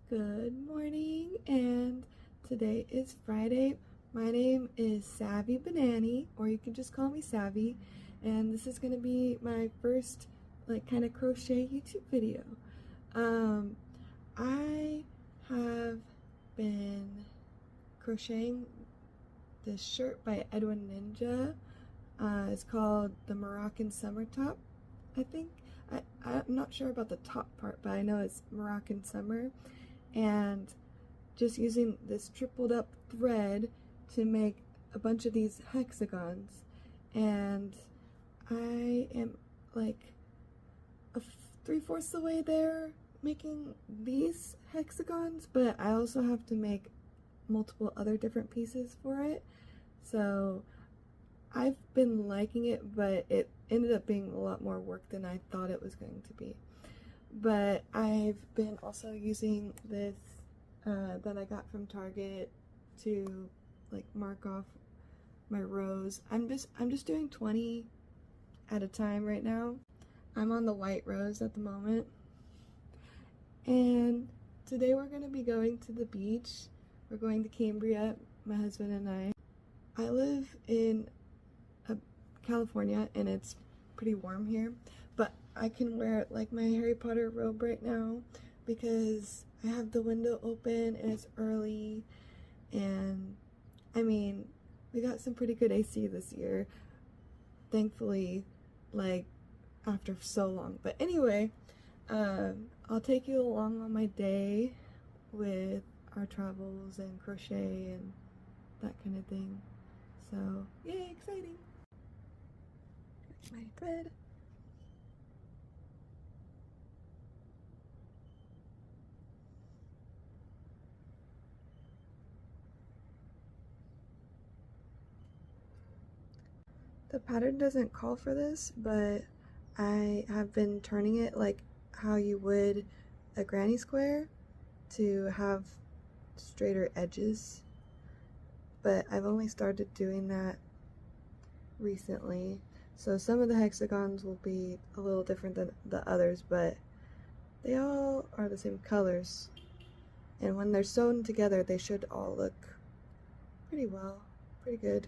Good morning, and today is Friday. My name is Savvy Banani, or you can just call me Savvy, and this is going to be my first kind of crochet YouTube video. I have been crocheting this shirt by Edwin Ninja. It's called the Moroccan Summer Top, I think. I'm not sure about the top part, but I know it's Moroccan Summer. And just using this tripled up thread to make a bunch of these hexagons, and I am like three-fourths the way there making these hexagons, but I also have to make multiple other different pieces for it. So I've been liking it, but it ended up being a lot more work than I thought it was going to be. But I've been also using this that I got from Target to mark off my rows. I'm just doing 20 at a time right now. I'm on the white rows at the moment. And today we're going to be going to the beach. We're going to Cambria, my husband and I. I live in California, and it's pretty warm here, but I can wear my Harry Potter robe right now because I have the window open and it's early, and I mean, we got some pretty good AC this year, thankfully, after so long. But anyway, I'll take you along on my day with our travels and crochet and that kind of thing. So yay, exciting. My thread. The pattern doesn't call for this, but I have been turning it like how you would a granny square to have straighter edges, but I've only started doing that recently. So some of the hexagons will be a little different than the others, but they all are the same colors. And when they're sewn together, they should all look pretty well, pretty good.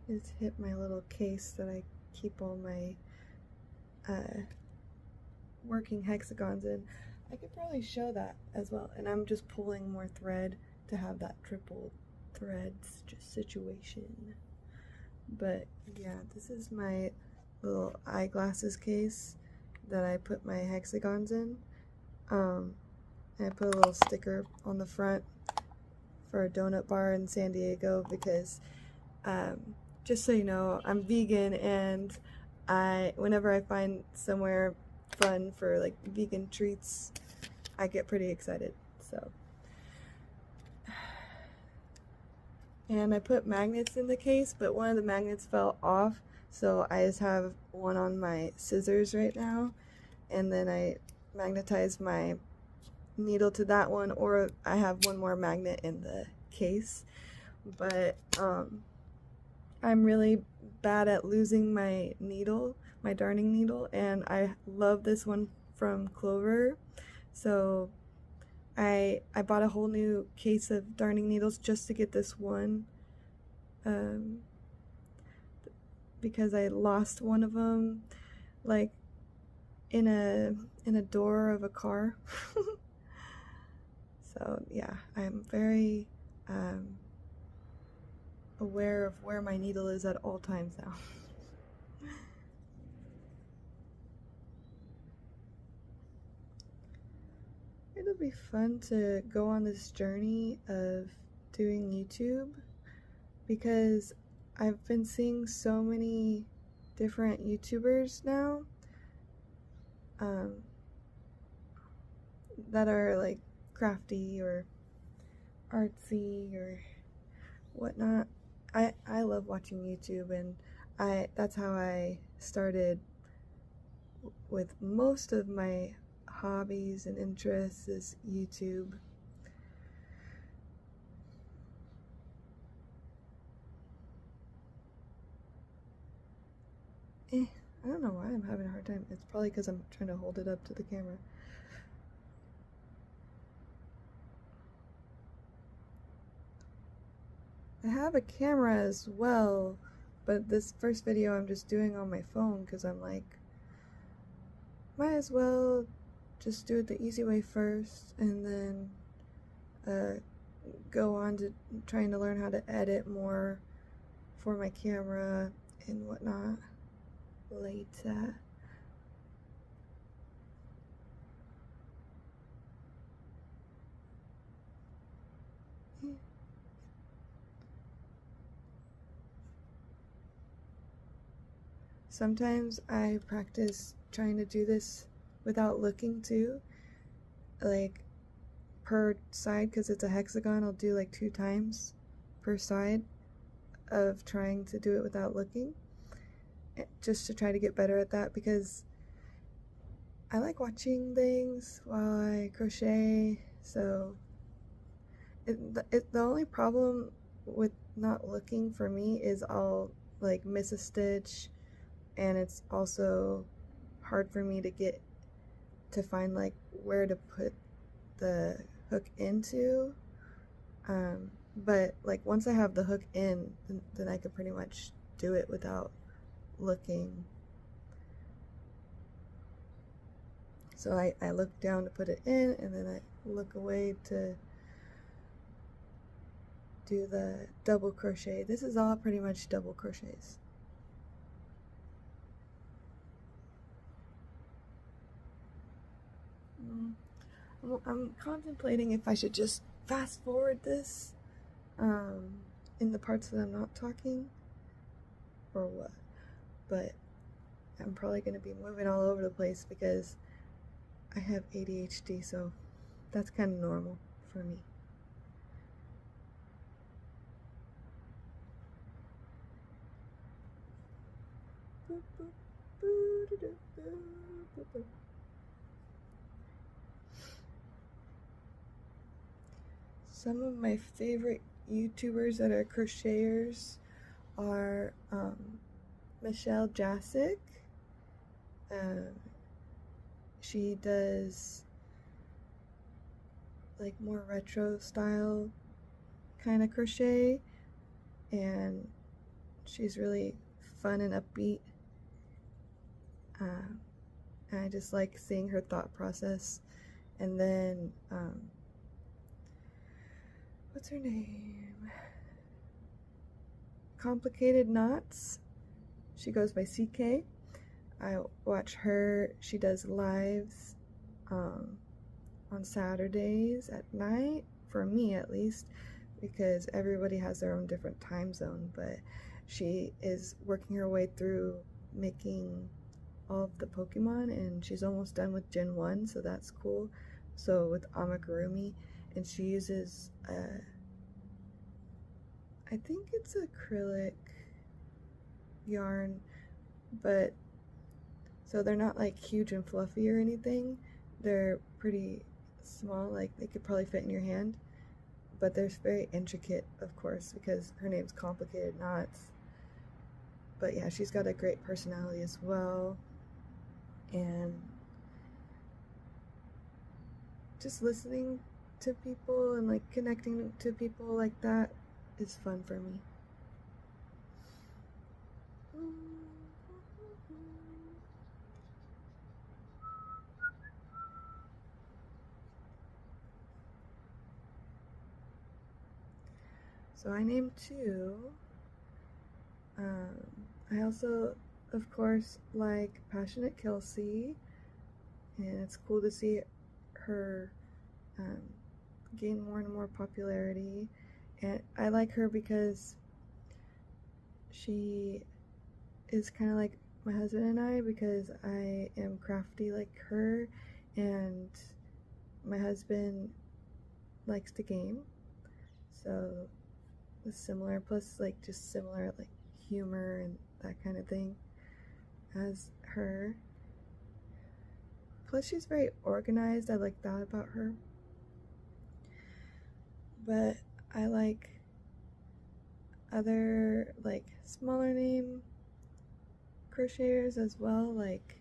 Just hit my little case that I keep all my working hexagons in. I could probably show that as well, and I'm just pulling more thread to have that triple threads situation. But yeah, this is my little eyeglasses case that I put my hexagons in. And I put a little sticker on the front for a donut bar in San Diego because just so you know, I'm vegan, and whenever I find somewhere fun for vegan treats, I get pretty excited. So, and I put magnets in the case, but one of the magnets fell off, so I just have one on my scissors right now, and then I magnetize my needle to that one, or I have one more magnet in the case. But I'm really bad at losing my needle, my darning needle, and I love this one from Clover. So I bought a whole new case of darning needles just to get this one, because I lost one of them in a door of a car. So yeah, I'm very aware of where my needle is at all times now. It'll be fun to go on this journey of doing YouTube because I've been seeing so many different YouTubers now that are like crafty or artsy or whatnot. I love watching YouTube, and that's how I started with most of my hobbies and interests is YouTube. I don't know why I'm having a hard time. It's probably because I'm trying to hold it up to the camera. I have a camera as well, but this first video I'm just doing on my phone because I'm like, might as well just do it the easy way first and then go on to trying to learn how to edit more for my camera and whatnot later. Sometimes I practice trying to do this without looking too, like per side, because it's a hexagon. I'll do like 2 times per side of trying to do it without looking, just to try to get better at that, because I like watching things while I crochet. So the only problem with not looking for me is I'll like miss a stitch, and it's also hard for me to find like where to put the hook into, but like once I have the hook in, then I can pretty much do it without looking. So I look down to put it in, and then I look away to do the double crochet. This is all pretty much double crochets. I'm contemplating if I should just fast forward this in the parts that I'm not talking or what, but I'm probably going to be moving all over the place because I have ADHD, so that's kind of normal for me. Some of my favorite YouTubers that are crocheters are Michelle Jasic. She does like more retro style kind of crochet, and she's really fun and upbeat. And I just like seeing her thought process. And then what's her name? Complicated Knots. She goes by CK. I watch her. She does lives on Saturdays at night, for me at least, because everybody has their own different time zone, but she is working her way through making all of the Pokemon, and she's almost done with Gen 1, so that's cool. So with Amigurumi, and she uses I think it's acrylic yarn, but so they're not like huge and fluffy or anything. They're pretty small, like they could probably fit in your hand, but they're very intricate, of course, because her name's Complicated Knots. But yeah, she's got a great personality as well, and just listening to people and like connecting to people like that is fun for me. So I named 2. I also, of course, like Passionate Kelsey, and it's cool to see her um, gain more and more popularity, and I like her because she is kind of like my husband and I, because I am crafty like her, and my husband likes to game, so it's similar, plus like just similar like humor and that kind of thing as her. Plus she's very organized, I like that about her. But I like other like smaller name crocheters as well, like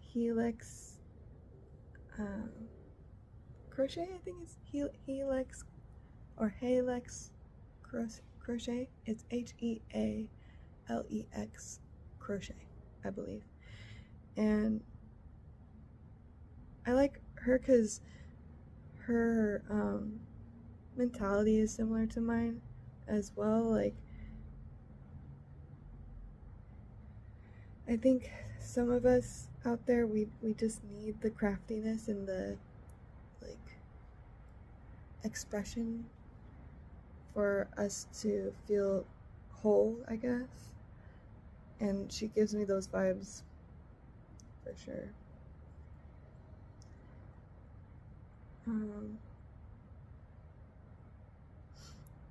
Helix Crochet, I think it's Helix or Halex Crochet. It's Healex Crochet, I believe. And I like her because her mentality is similar to mine as well. Like, I think some of us out there, we just need the craftiness and the like expression for us to feel whole, I guess. And she gives me those vibes for sure.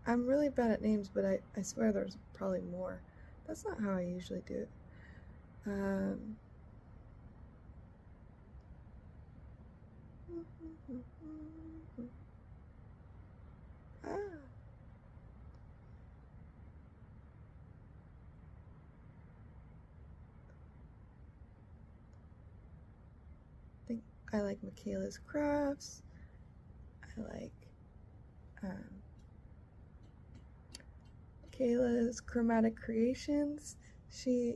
I'm really bad at names, but I swear there's probably more. That's not how I usually do it. Ah. I think I like Michaela's Crafts. I like Kayla's Chromatic Creations. She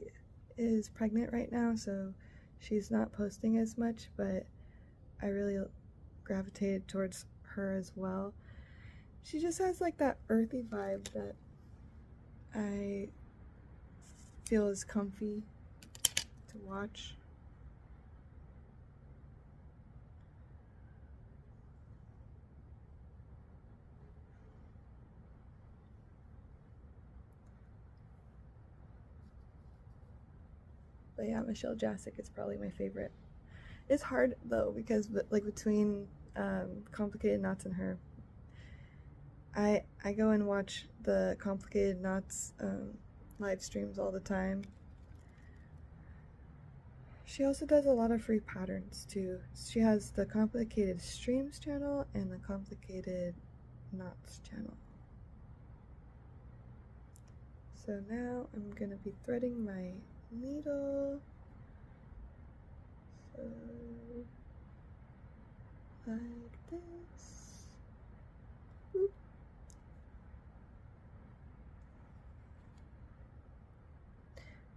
is pregnant right now, so she's not posting as much, but I really gravitated towards her as well. She just has like that earthy vibe that I feel is comfy to watch. But yeah, Michelle Jasic is probably my favorite. It's hard though, because like between Complicated Knots and her, I go and watch the Complicated Knots live streams all the time. She also does a lot of free patterns too. She has the Complicated Streams channel and the Complicated Knots channel. So now I'm gonna be threading my needle. So like this. Boop.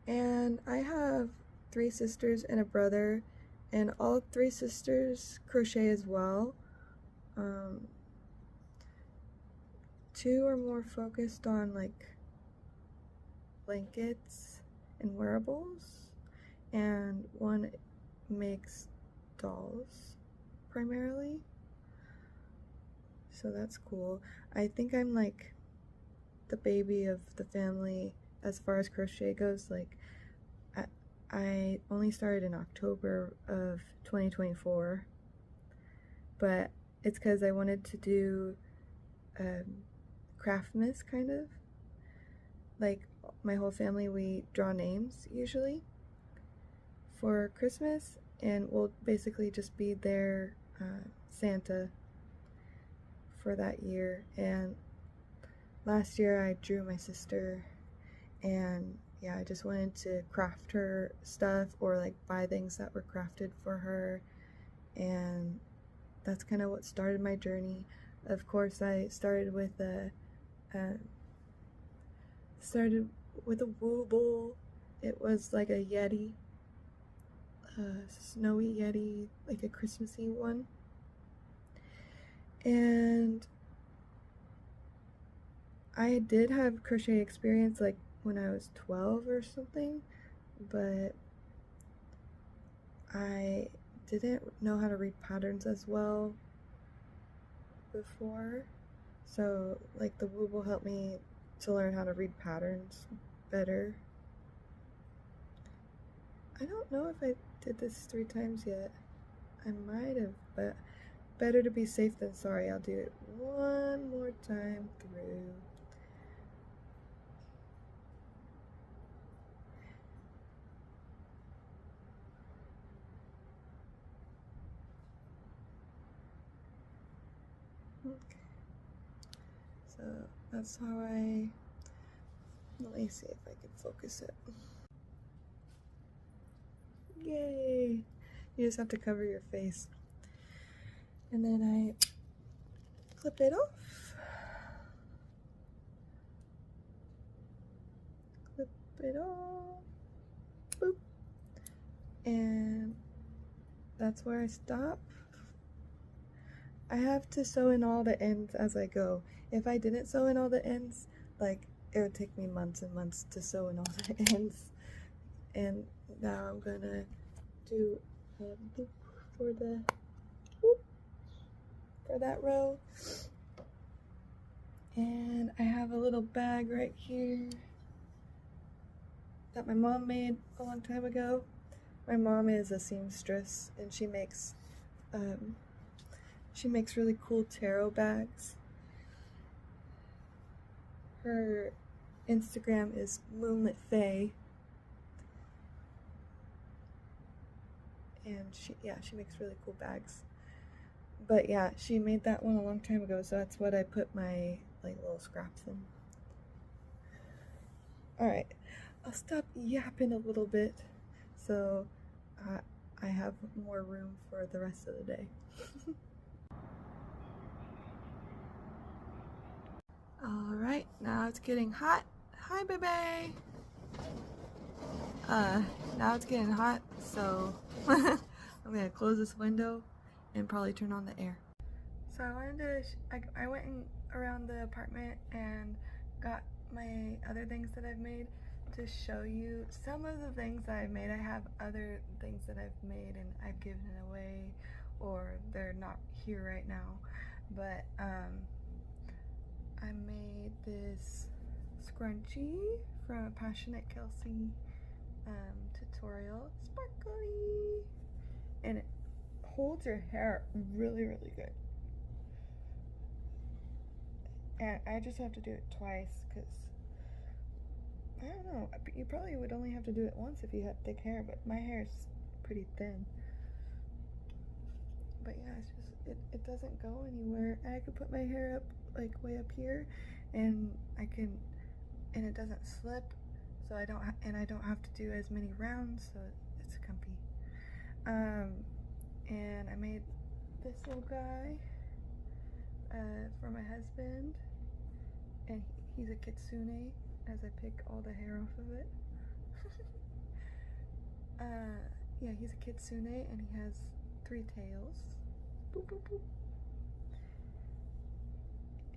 And I have 3 sisters and a brother, and all 3 sisters crochet as well. 2 are more focused on like blankets and wearables, and 1 makes dolls primarily. So that's cool. I think I'm like the baby of the family as far as crochet goes. Like, I only started in October of 2024, but it's because I wanted to do Craftmas, kind of. Like, my whole family, we draw names usually for Christmas, and we'll basically just be their Santa for that year. And last year I drew my sister, and yeah, I just wanted to craft her stuff or like buy things that were crafted for her, and that's kind of what started my journey. Of course, I started with a wooble. It was like a Yeti, snowy Yeti, like a Christmassy one. And I did have crochet experience like when I was 12 or something, but I didn't know how to read patterns as well, before, so like the woob will help me to learn how to read patterns better. I don't know if I did this 3 times yet. I might have, but better to be safe than sorry. I'll do it one more time through. Okay. So that's how let me see if I can focus it. Yay! You just have to cover your face. And then I clip it off. Clip it off. Boop. And that's where I stop. I have to sew in all the ends as I go. If I didn't sew in all the ends, like, it would take me months and months to sew in all the ends. And now I'm gonna do a loop for that row. And I have a little bag right here that my mom made a long time ago. My mom is a seamstress, and she makes really cool tarot bags. Her Instagram is Moonlit Fae, and she makes really cool bags. But yeah, she made that one a long time ago, so that's what I put my like little scraps in. Alright, I'll stop yapping a little bit so I have more room for the rest of the day. Alright, now it's getting hot. Hi, baby! Now it's getting hot, so I'm gonna close this window and probably turn on the air. So I wanted to, I went around the apartment and got my other things that I've made to show you some of the things that I've made. I have other things that I've made and I've given away, or they're not here right now. But I made this scrunchie from a Passionate Kelsey tutorial, sparkly, and it holds your hair really, really good. And I just have to do it twice because I don't know, you probably would only have to do it once if you had thick hair, but my hair is pretty thin. But yeah, it's just, it doesn't go anywhere. And I could put my hair up, like way up here, and and it doesn't slip, so I don't have to do as many rounds, so it's comfy. And I made this little guy for my husband, and he's a kitsune as I pick all the hair off of it. Yeah, he's a kitsune and he has 3 tails. Boop, boop, boop.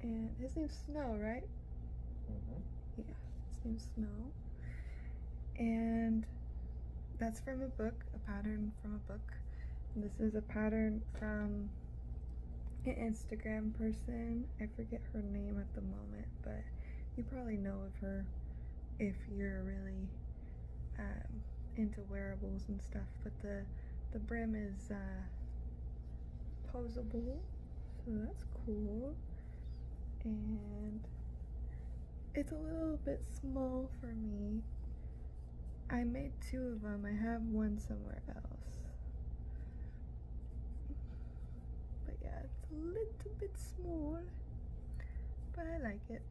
And his name's Snow, right? Yeah, his name's Snow. And that's from a book, a pattern from a book. And this is a pattern from an Instagram person. I forget her name at the moment, but you probably know of her if you're really into wearables and stuff. But the brim is posable, so that's cool. And it's a little bit small for me. I made 2 of them. I have one somewhere else. But yeah, it's a little bit small, but I like it.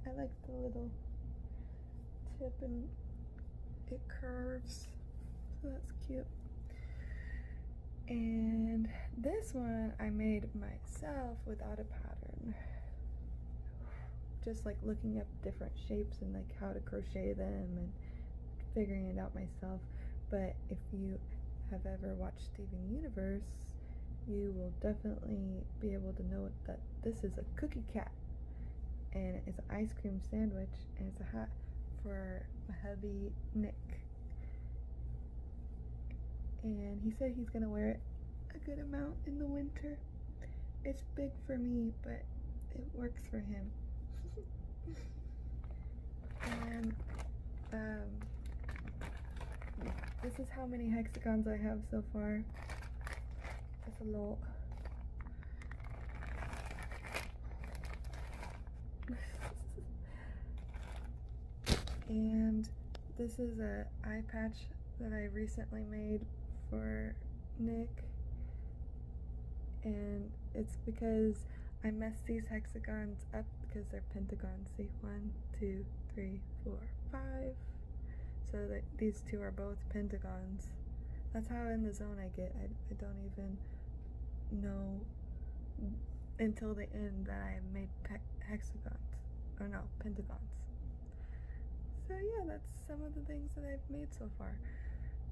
I like the little tip and it curves, so that's cute. And this one I made myself without a pattern, just like looking up different shapes and like how to crochet them and figuring it out myself. But if you have ever watched Steven Universe, you will definitely be able to know that this is a cookie cat, and it's an ice cream sandwich, and it's a hat for my hubby Nick, and he said he's gonna wear it a good amount in the winter. It's big for me, but it works for him. And this is how many hexagons I have so far. That's a lot. And this is a eye patch that I recently made for Nick, and it's because I messed these hexagons up because they're pentagons. See, 1, 2, 3, 4, 5. So that these two are both pentagons. That's how in the zone I get. I don't even know until the end that I made hexagons, or no, pentagons. So yeah, that's some of the things that I've made so far.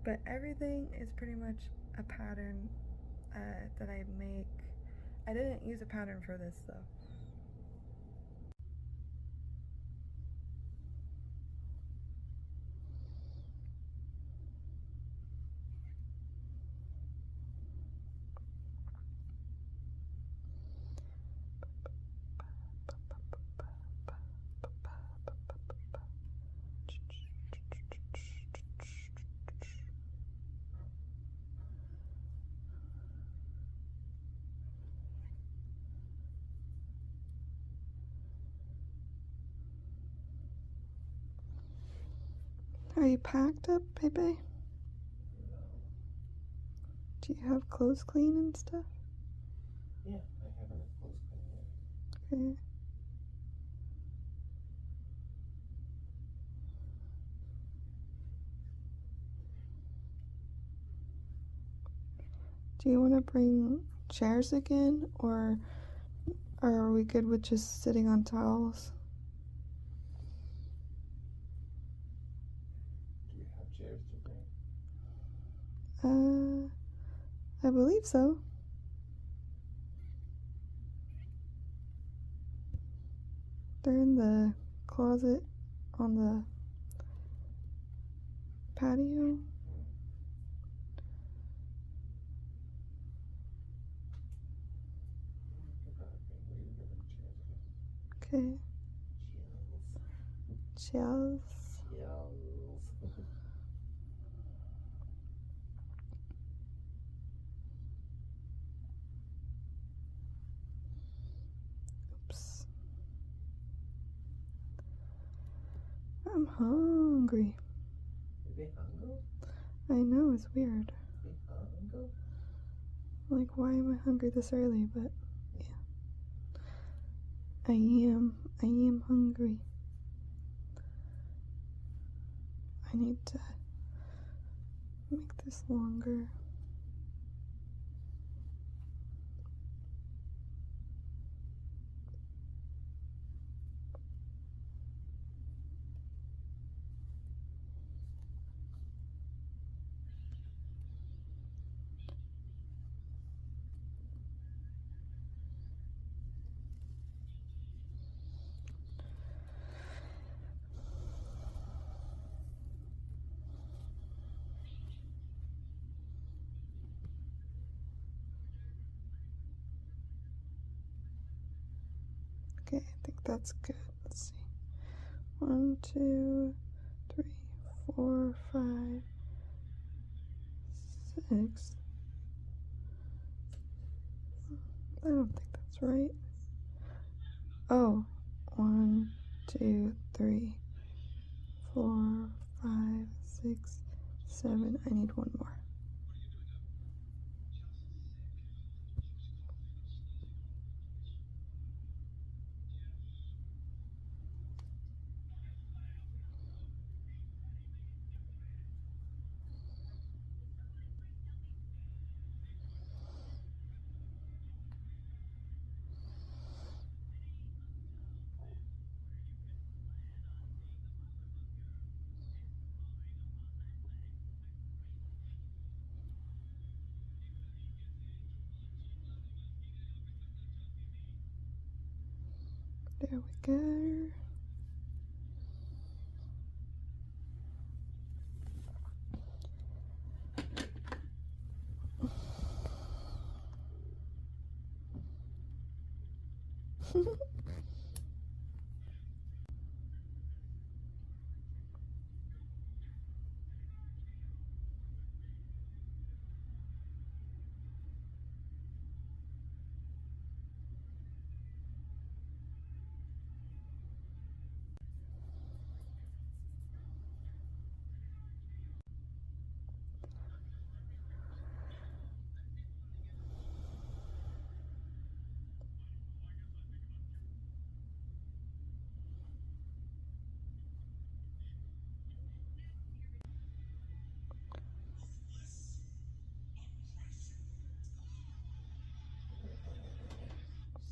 But everything is pretty much a pattern that I make. I didn't use a pattern for this though. Are you packed up, baby? Do you have clothes clean and stuff? Yeah, I have enough clothes clean yet. Okay. Do you want to bring chairs again, or are we good with just sitting on towels? Do you have chairs to bring? I believe so. They're in the closet on the patio. Okay. Chills. Oops. I'm hungry. You be hungry? I know, it's weird. Be hungry? Like, why am I hungry this early? But yeah. I am hungry. I need to make this longer. Okay, I think that's good. Let's see. 1, 2, 3, 4, 5, 6. I don't think that's right. Oh, 1, 2, 3, 4, 5, 6, 7. I need one more. There we go.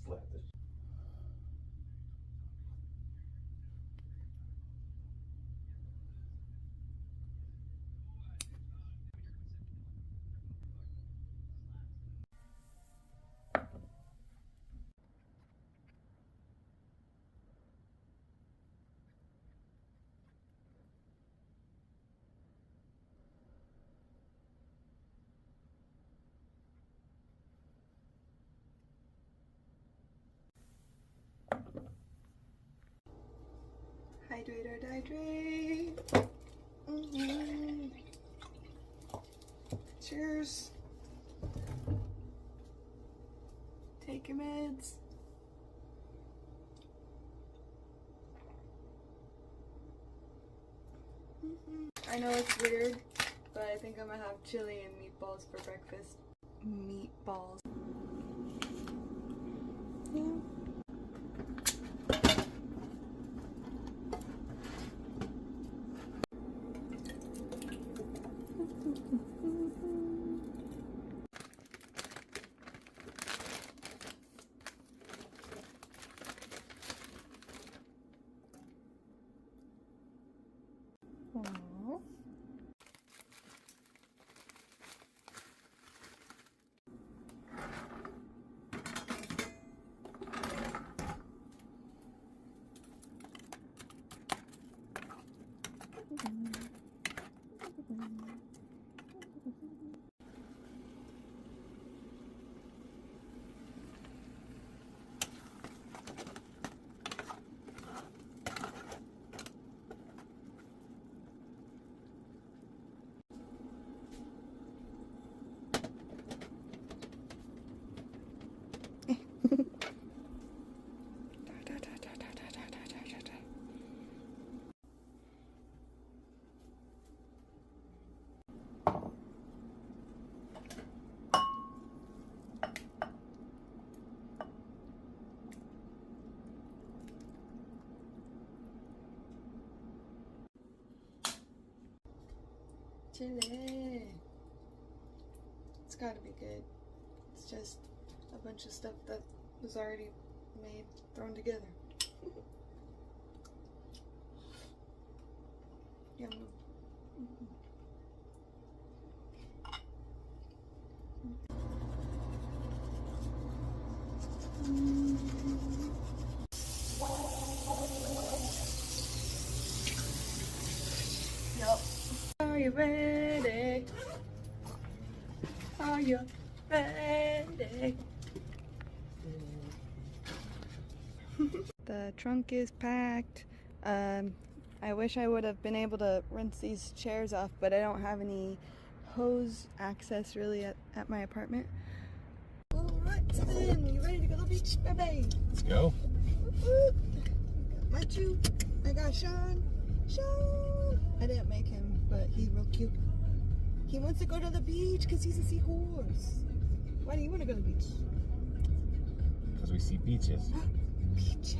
Slap this. Hydrate or dehydrate. Cheers. Take your meds. I know it's weird, but I think I'm gonna have chili and meatballs for breakfast. Meatballs. Yeah. Aww. Chili. It's gotta be good. It's just a bunch of stuff that was already made, thrown together. Yum. Yup. Are you ready? Are you ready? The trunk is packed. I wish I would have been able to rinse these chairs off, but I don't have any hose access really at my apartment. Alright, then, you ready to go to the beach, baby? Let's go. Got Machu, I got Sean. Sean! I didn't make him, but he's real cute. He wants to go to the beach because he's a seahorse. Why do you want to go to the beach? Because we see beaches. Beaches.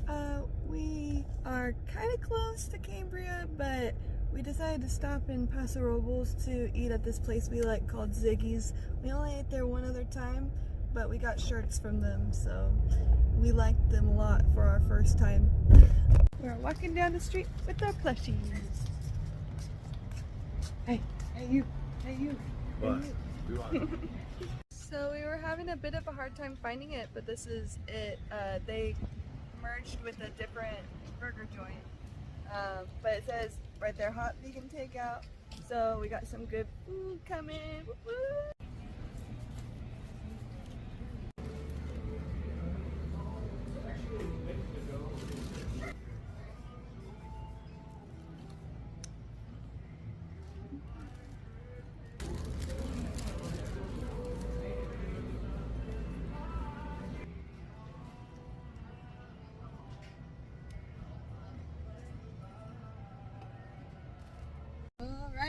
Hi, we are kind of close to Cambria, but we decided to stop in Paso Robles to eat at this place we like called Ziggy's. We only ate there one other time, but we got shirts from them, so we liked them a lot for our first time. We're walking down the street with our plushies. Hey you, hey you. What? We want So we were having a bit of a hard time finding it, but this is it. They merged with a different burger joint. But it says right there, hot vegan takeout. So we got some good food coming. Woo-woo.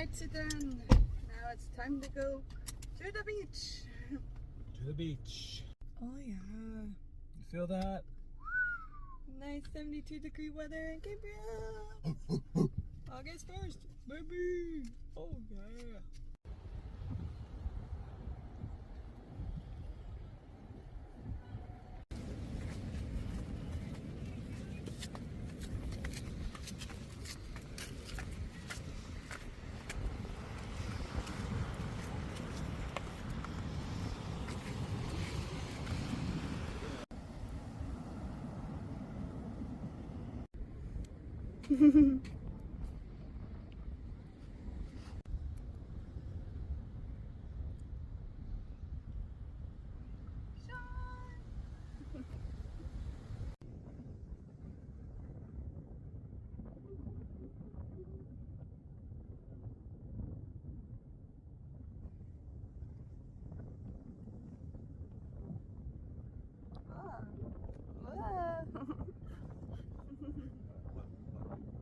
Alright, Citron. Now it's time to go to the beach. To the beach. Oh yeah. You feel that? Nice 72-degree weather in Gabriel. August 1st, baby. Oh yeah.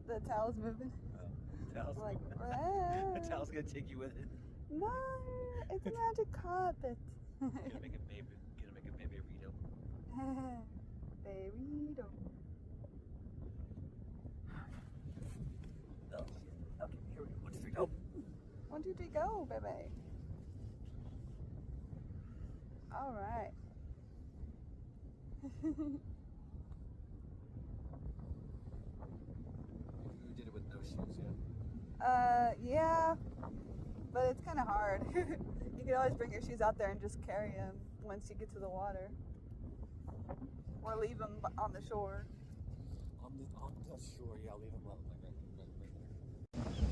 The towel's moving. Towel's Like, the towel's gonna take you with it. no, it's a magic carpet. Gonna make a baby burrito. Burrito. Oh, okay, here we go. 1, 2, 3, go. 1, 2, 3, go, baby. All right. You did it with no shoes, yeah? Yeah, but it's kind of hard. You can always bring your shoes out there and just carry them once you get to the water, or leave them on the shore. On the shore, yeah, I'll leave them out like right there.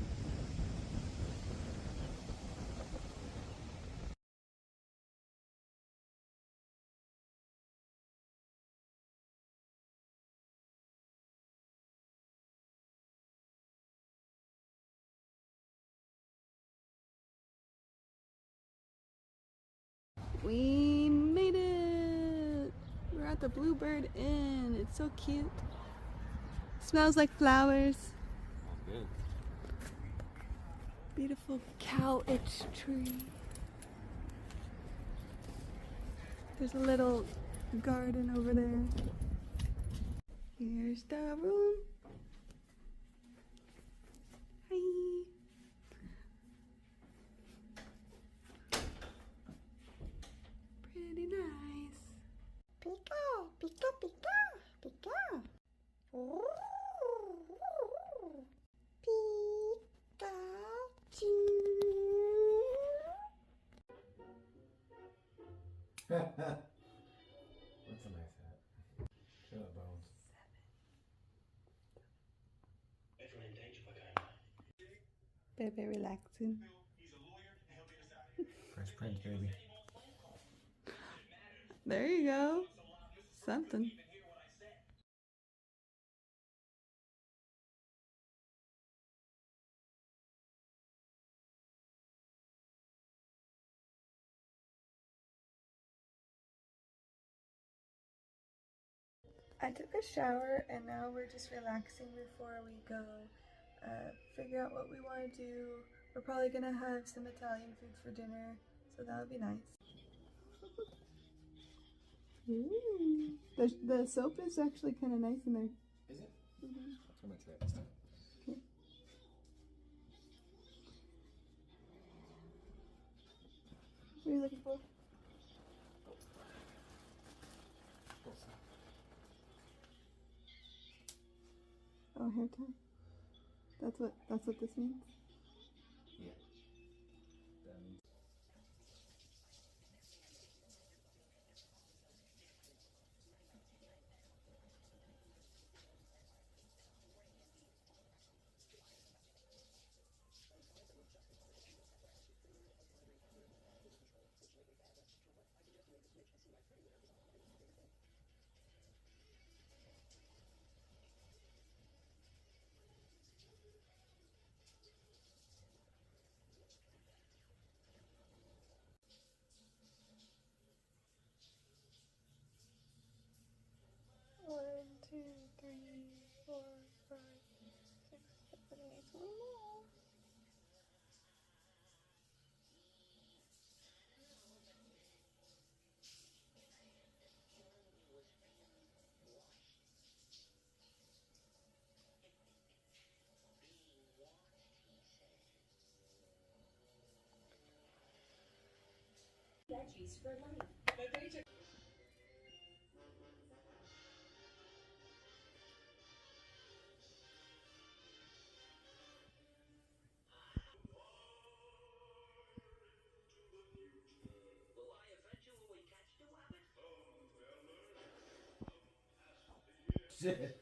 We made it! We're at the Bluebird Inn. It's so cute. Smells like flowers. Oh, good. Beautiful cow itch tree. There's a little garden over there. Here's the room. Hi. Pretty nice. Pika, pika, pika, pika. Pikachu. That's a nice hat. Feel the bones. Baby relaxing. Fresh Prince, baby. There you go. Something. I took a shower and now we're just relaxing before we go figure out what we want to do. We're probably gonna have some Italian food for dinner, so that would be nice. Ooh. The soap is actually kind of nice in there. Is it? Mm-hmm. I'm gonna try it this time. Okay. What are you looking for? Oh, hair tie. That's what this means. Yeah. That means. Shit.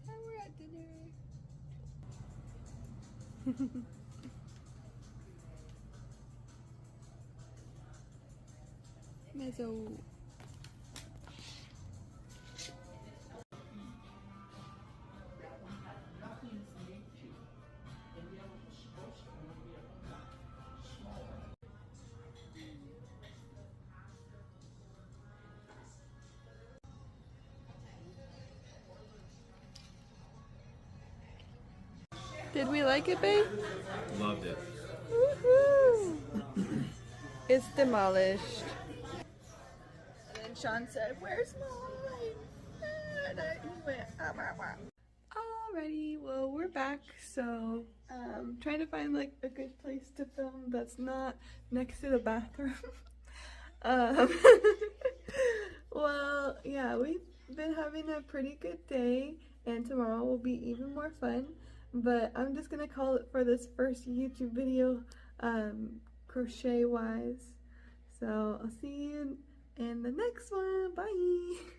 And we're at dinner. Mezzo. Did we like it, babe? Loved it. Woohoo! It's demolished. And then Sean said, "Where's mine?" And he went, "Ah, wah, wah." Alrighty, well, we're back. So, trying to find like a good place to film that's not next to the bathroom. um, well, yeah, we've been having a pretty good day, and tomorrow will be even more fun. But I'm just gonna call it for this first YouTube video, crochet wise. So I'll see you in the next one. Bye.